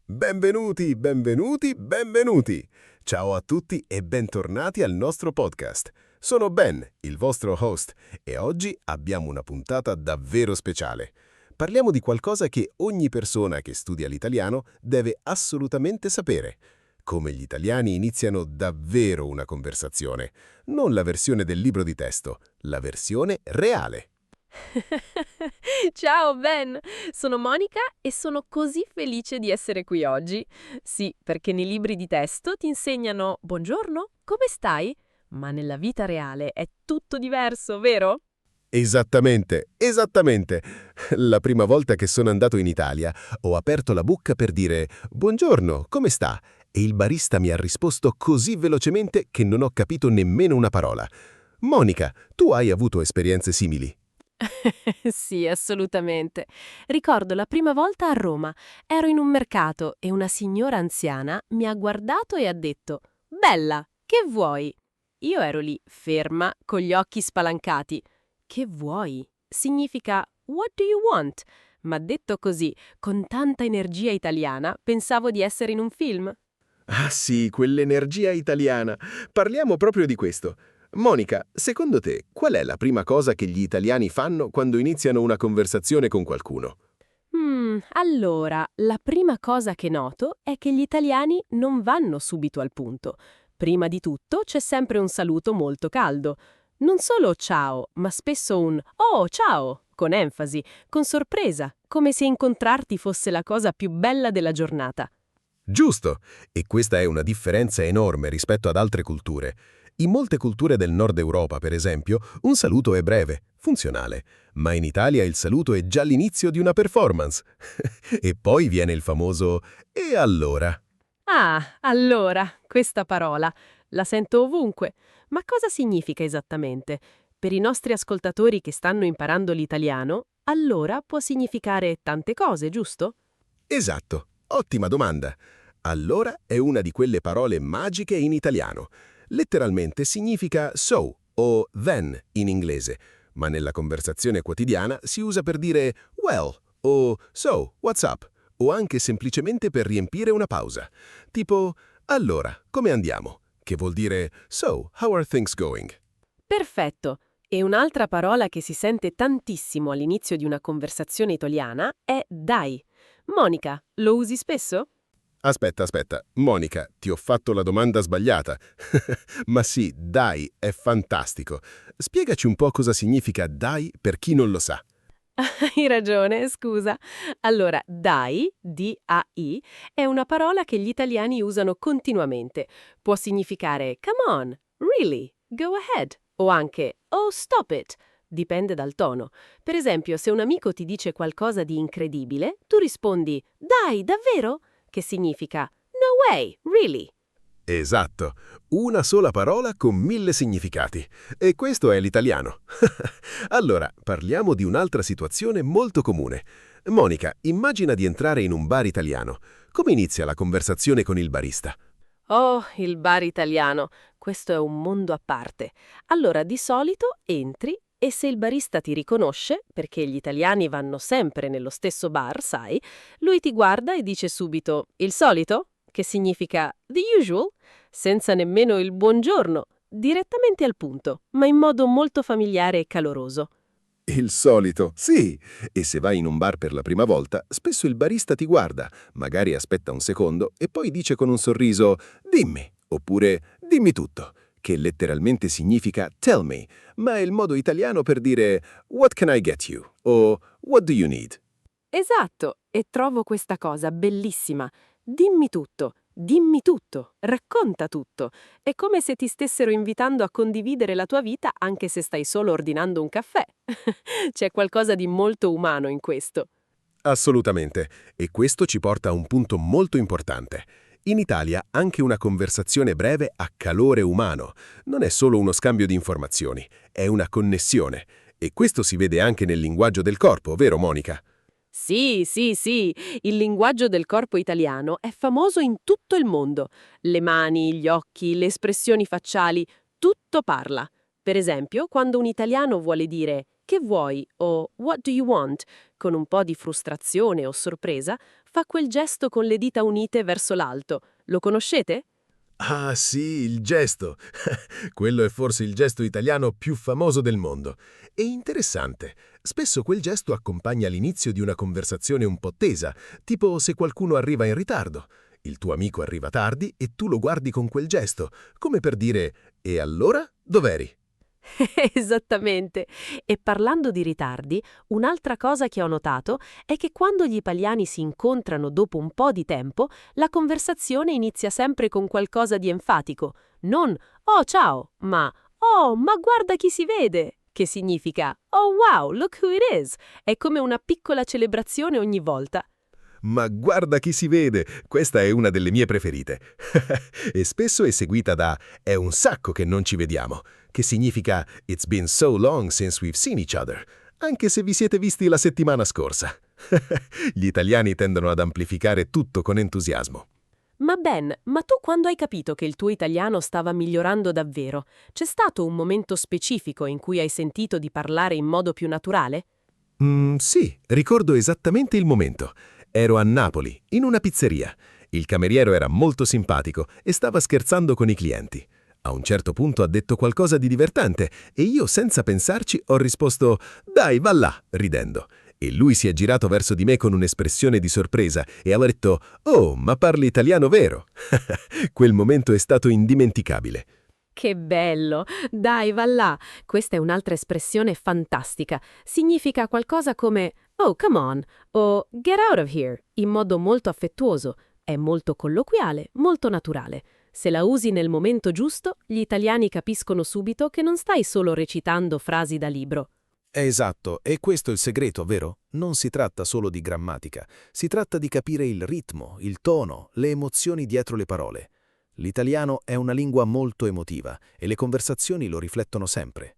Benvenuti, benvenuti, benvenuti! Ciao a tutti e bentornati al nostro podcast. Sono Ben, il vostro host, e oggi abbiamo una puntata davvero speciale. Parliamo di qualcosa che ogni persona che studia l'italiano deve assolutamente sapere. Come gli italiani iniziano davvero una conversazione. Non la versione del libro di testo, la versione reale. Ciao Ben, sono Monica e sono così felice di essere qui oggi. Sì, perché nei libri di testo ti insegnano buongiorno, come stai? Ma nella vita reale è tutto diverso, vero? Esattamente, esattamente. La prima volta che sono andato in Italia ho aperto la bocca per dire «Buongiorno, come sta?» e il barista mi ha risposto così velocemente che non ho capito nemmeno una parola. Monica, tu hai avuto esperienze simili? Sì, assolutamente. Ricordo la prima volta a Roma. Ero in un mercato e una signora anziana mi ha guardato e ha detto «Bella, che vuoi?» Io ero lì, ferma, con gli occhi spalancati. Che vuoi? Significa What do you want? Ma detto così, con tanta energia italiana, pensavo di essere in un film. Ah sì, quell'energia italiana. Parliamo proprio di questo. Monica, secondo te, qual è la prima cosa che gli italiani fanno quando iniziano una conversazione con qualcuno? Allora, la prima cosa che noto è che gli italiani non vanno subito al punto. Prima di tutto c'è sempre un saluto molto caldo. Non solo ciao, ma spesso un oh, ciao, con enfasi, con sorpresa, come se incontrarti fosse la cosa più bella della giornata. Giusto! E questa è una differenza enorme rispetto ad altre culture. In molte culture del nord Europa, per esempio, un saluto è breve, funzionale, ma in Italia il saluto è già l'inizio di una performance. E poi viene il famoso «E allora?» Ah, allora, questa parola la sento ovunque. Ma cosa significa esattamente? Per i nostri ascoltatori che stanno imparando l'italiano, allora può significare tante cose, giusto? Esatto, ottima domanda. Allora è una di quelle parole magiche in italiano. Letteralmente significa so o then in inglese, ma nella conversazione quotidiana si usa per dire well o so, what's up, o anche semplicemente per riempire una pausa. Tipo allora, come andiamo? Che vuol dire so, how are things going? Perfetto. E un'altra parola che si sente tantissimo all'inizio di una conversazione italiana è dai. Monica, lo usi spesso? Aspetta, Monica, ti ho fatto la domanda sbagliata. Ma sì, dai, è fantastico. Spiegaci un po' cosa significa dai per chi non lo sa. Hai ragione, scusa. Allora, dai, D-A-I, è una parola che gli italiani usano continuamente. Può significare come on, really, go ahead, o anche oh stop it. Dipende dal tono. Per esempio, se un amico ti dice qualcosa di incredibile, tu rispondi dai, davvero? Che significa no way, really. Esatto, una sola parola con 1000 significati. E questo è l'italiano. Allora, parliamo di un'altra situazione molto comune. Monica, immagina di entrare in un bar italiano. Come inizia la conversazione con il barista? Oh, il bar italiano. Questo è un mondo a parte. Allora, di solito entri e se il barista ti riconosce, perché gli italiani vanno sempre nello stesso bar, sai, lui ti guarda e dice subito «il solito?» che significa «the usual», senza nemmeno il buongiorno, direttamente al punto, ma in modo molto familiare e caloroso. Il solito, sì. E se vai in un bar per la prima volta, spesso il barista ti guarda, magari aspetta un secondo e poi dice con un sorriso «Dimmi» oppure «Dimmi tutto», che letteralmente significa «Tell me», ma è il modo italiano per dire «What can I get you?» o «What do you need?» Esatto, e trovo questa cosa bellissima. Dimmi tutto, racconta tutto. È come se ti stessero invitando a condividere la tua vita anche se stai solo ordinando un caffè. C'è qualcosa di molto umano in questo. Assolutamente. E questo ci porta a un punto molto importante. In Italia anche una conversazione breve ha calore umano. Non è solo uno scambio di informazioni, è una connessione. E questo si vede anche nel linguaggio del corpo, vero Monica? Sì, sì, sì, il linguaggio del corpo italiano è famoso in tutto il mondo. Le mani, gli occhi, le espressioni facciali, tutto parla. Per esempio, quando un italiano vuole dire che vuoi o what do you want, con un po' di frustrazione o sorpresa, fa quel gesto con le dita unite verso l'alto. Lo conoscete? Ah sì, il gesto. Quello è forse il gesto italiano più famoso del mondo. È interessante. Spesso quel gesto accompagna l'inizio di una conversazione un po' tesa, tipo se qualcuno arriva in ritardo. Il tuo amico arriva tardi e tu lo guardi con quel gesto, come per dire «E allora? Dov'eri?» Esattamente. E parlando di ritardi, un'altra cosa che ho notato è che quando gli italiani si incontrano dopo un po' di tempo, la conversazione inizia sempre con qualcosa di enfatico. Non «Oh, ciao», ma «Oh, ma guarda chi si vede!», che significa «Oh, wow, look who it is!». È come una piccola celebrazione ogni volta. Ma guarda chi si vede! Questa è una delle mie preferite. E spesso è seguita da «È un sacco che non ci vediamo», che significa «It's been so long since we've seen each other», anche se vi siete visti la settimana scorsa. Gli italiani tendono ad amplificare tutto con entusiasmo. Ma Ben, ma tu quando hai capito che il tuo italiano stava migliorando davvero? C'è stato un momento specifico in cui hai sentito di parlare in modo più naturale? Sì, ricordo esattamente il momento. Ero a Napoli, in una pizzeria. Il cameriero era molto simpatico e stava scherzando con i clienti. A un certo punto ha detto qualcosa di divertente e io, senza pensarci, ho risposto «Dai, va là», ridendo. E lui si è girato verso di me con un'espressione di sorpresa e ha detto «Oh, ma parli italiano vero?» Quel momento è stato indimenticabile. Che bello! Dai, va là! Questa è un'altra espressione fantastica. Significa qualcosa come «Oh, come on!» o «Get out of here!», in modo molto affettuoso. È molto colloquiale, molto naturale. Se la usi nel momento giusto, gli italiani capiscono subito che non stai solo recitando frasi da libro. Esatto, e questo è il segreto, vero? Non si tratta solo di grammatica, si tratta di capire il ritmo, il tono, le emozioni dietro le parole. L'italiano è una lingua molto emotiva e le conversazioni lo riflettono sempre.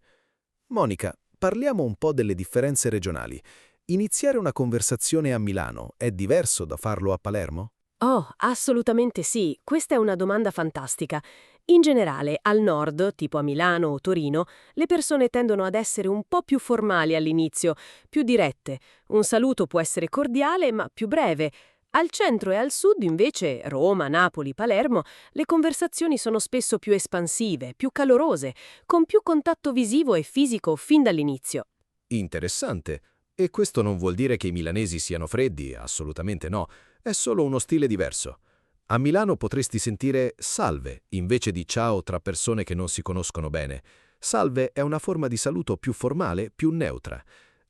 Monica, parliamo un po' delle differenze regionali. Iniziare una conversazione a Milano è diverso da farlo a Palermo? Oh, assolutamente sì. Questa è una domanda fantastica. In generale, al nord, tipo a Milano o Torino, le persone tendono ad essere un po' più formali all'inizio, più dirette. Un saluto può essere cordiale, ma più breve. Al centro e al sud, invece, Roma, Napoli, Palermo, le conversazioni sono spesso più espansive, più calorose, con più contatto visivo e fisico fin dall'inizio. Interessante. E questo non vuol dire che i milanesi siano freddi, assolutamente no. È solo uno stile diverso. A Milano potresti sentire salve invece di ciao tra persone che non si conoscono bene. Salve è una forma di saluto più formale, più neutra.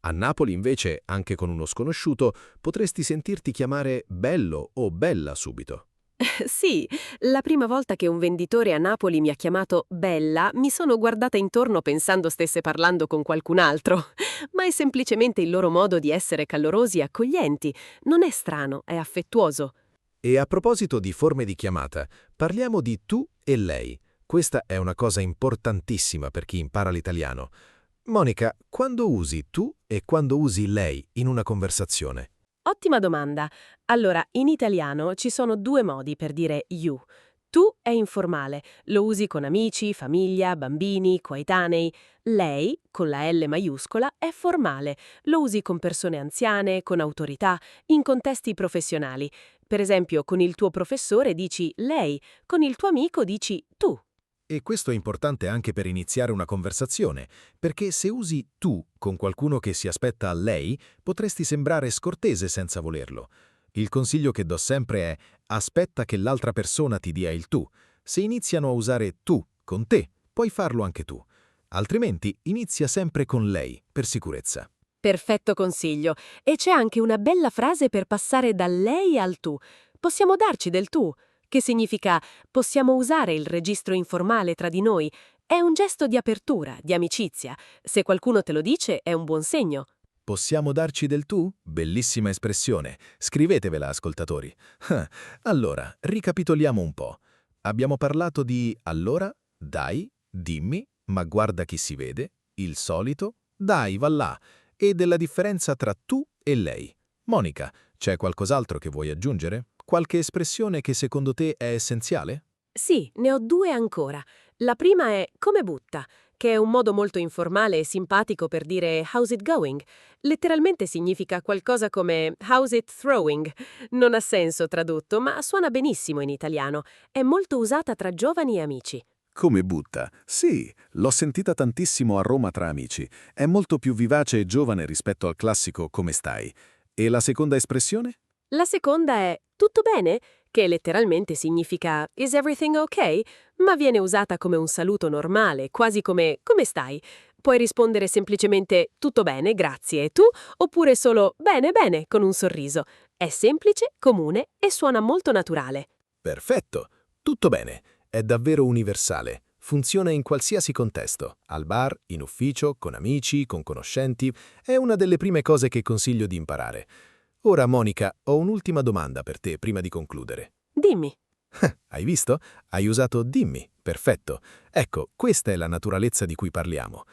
A Napoli invece, anche con uno sconosciuto, potresti sentirti chiamare bello o bella subito. Sì, la prima volta che un venditore a Napoli mi ha chiamato Bella, mi sono guardata intorno pensando stesse parlando con qualcun altro. Ma è semplicemente il loro modo di essere calorosi e accoglienti. Non è strano, è affettuoso. E a proposito di forme di chiamata, parliamo di tu e lei. Questa è una cosa importantissima per chi impara l'italiano. Monica, quando usi tu e quando usi lei in una conversazione? Ottima domanda. Allora, in italiano ci sono due modi per dire you. Tu è informale, lo usi con amici, famiglia, bambini, coetanei. Lei, con la L maiuscola, è formale, lo usi con persone anziane, con autorità, in contesti professionali. Per esempio, con il tuo professore dici lei, con il tuo amico dici tu. E questo è importante anche per iniziare una conversazione, perché se usi tu con qualcuno che si aspetta a lei, potresti sembrare scortese senza volerlo. Il consiglio che do sempre è: aspetta che l'altra persona ti dia il tu. Se iniziano a usare tu con te, puoi farlo anche tu. Altrimenti inizia sempre con lei, per sicurezza. Perfetto consiglio. E c'è anche una bella frase per passare dal lei al tu. Possiamo darci del tu, che significa possiamo usare il registro informale tra di noi. È un gesto di apertura, di amicizia. Se qualcuno te lo dice, è un buon segno. Possiamo darci del tu? Bellissima espressione. Scrivetevela, ascoltatori. Allora, ricapitoliamo un po'. Abbiamo parlato di allora, dai, dimmi, ma guarda chi si vede, il solito, dai, va là, e della differenza tra tu e lei. Monica, c'è qualcos'altro che vuoi aggiungere? Qualche espressione che secondo te è essenziale? Sì, ne ho due ancora. La prima è come butta, che è un modo molto informale e simpatico per dire how's it going. Letteralmente significa qualcosa come how's it throwing. Non ha senso tradotto, ma suona benissimo in italiano. È molto usata tra giovani e amici. Come butta? Sì, l'ho sentita tantissimo a Roma tra amici. È molto più vivace e giovane rispetto al classico come stai. E la seconda espressione? La seconda è tutto bene, che letteralmente significa is everything okay, ma viene usata come un saluto normale, quasi come stai. Puoi rispondere semplicemente tutto bene, grazie, e tu? Oppure solo bene, bene, con un sorriso. È semplice, comune e suona molto naturale. Perfetto, tutto bene, è davvero universale. Funziona in qualsiasi contesto, al bar, in ufficio, con amici, con conoscenti. È una delle prime cose che consiglio di imparare. Ora, Monica, ho un'ultima domanda per te prima di concludere. Dimmi. Hai visto? Hai usato dimmi. Perfetto. Ecco, questa è la naturalezza di cui parliamo.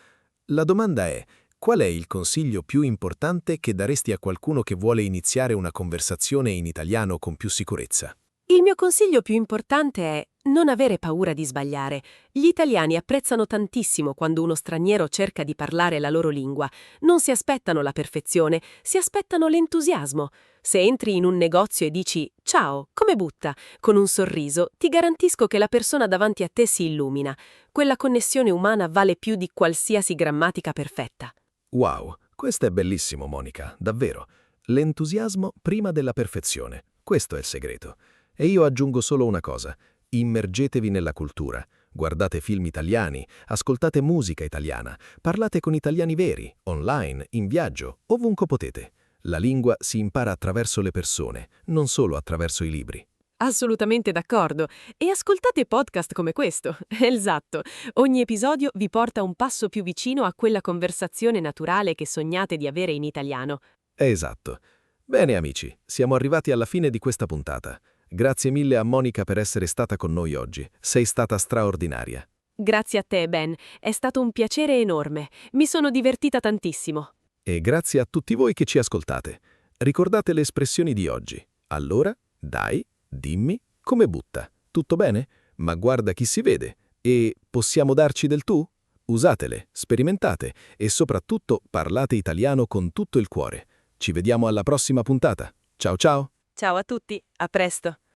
La domanda è: qual è il consiglio più importante che daresti a qualcuno che vuole iniziare una conversazione in italiano con più sicurezza? Il mio consiglio più importante è non avere paura di sbagliare. Gli italiani apprezzano tantissimo quando uno straniero cerca di parlare la loro lingua. Non si aspettano la perfezione, si aspettano l'entusiasmo. Se entri in un negozio e dici «Ciao, come butta?» con un sorriso, ti garantisco che la persona davanti a te si illumina. Quella connessione umana vale più di qualsiasi grammatica perfetta. Wow, questo è bellissimo, Monica, davvero. L'entusiasmo prima della perfezione. Questo è il segreto. E io aggiungo solo una cosa: immergetevi nella cultura, guardate film italiani, ascoltate musica italiana, parlate con italiani veri, online, in viaggio, ovunque potete. La lingua si impara attraverso le persone, non solo attraverso i libri. Assolutamente d'accordo. E ascoltate podcast come questo. Esatto. Ogni episodio vi porta un passo più vicino a quella conversazione naturale che sognate di avere in italiano. Esatto. Bene amici, siamo arrivati alla fine di questa puntata. Grazie mille a Monica per essere stata con noi oggi. Sei stata straordinaria. Grazie a te, Ben. È stato un piacere enorme. Mi sono divertita tantissimo. E grazie a tutti voi che ci ascoltate. Ricordate le espressioni di oggi. Allora, dai, dimmi, come butta. Tutto bene? Ma guarda chi si vede. E possiamo darci del tu? Usatele, sperimentate e soprattutto parlate italiano con tutto il cuore. Ci vediamo alla prossima puntata. Ciao ciao! Ciao a tutti, a presto.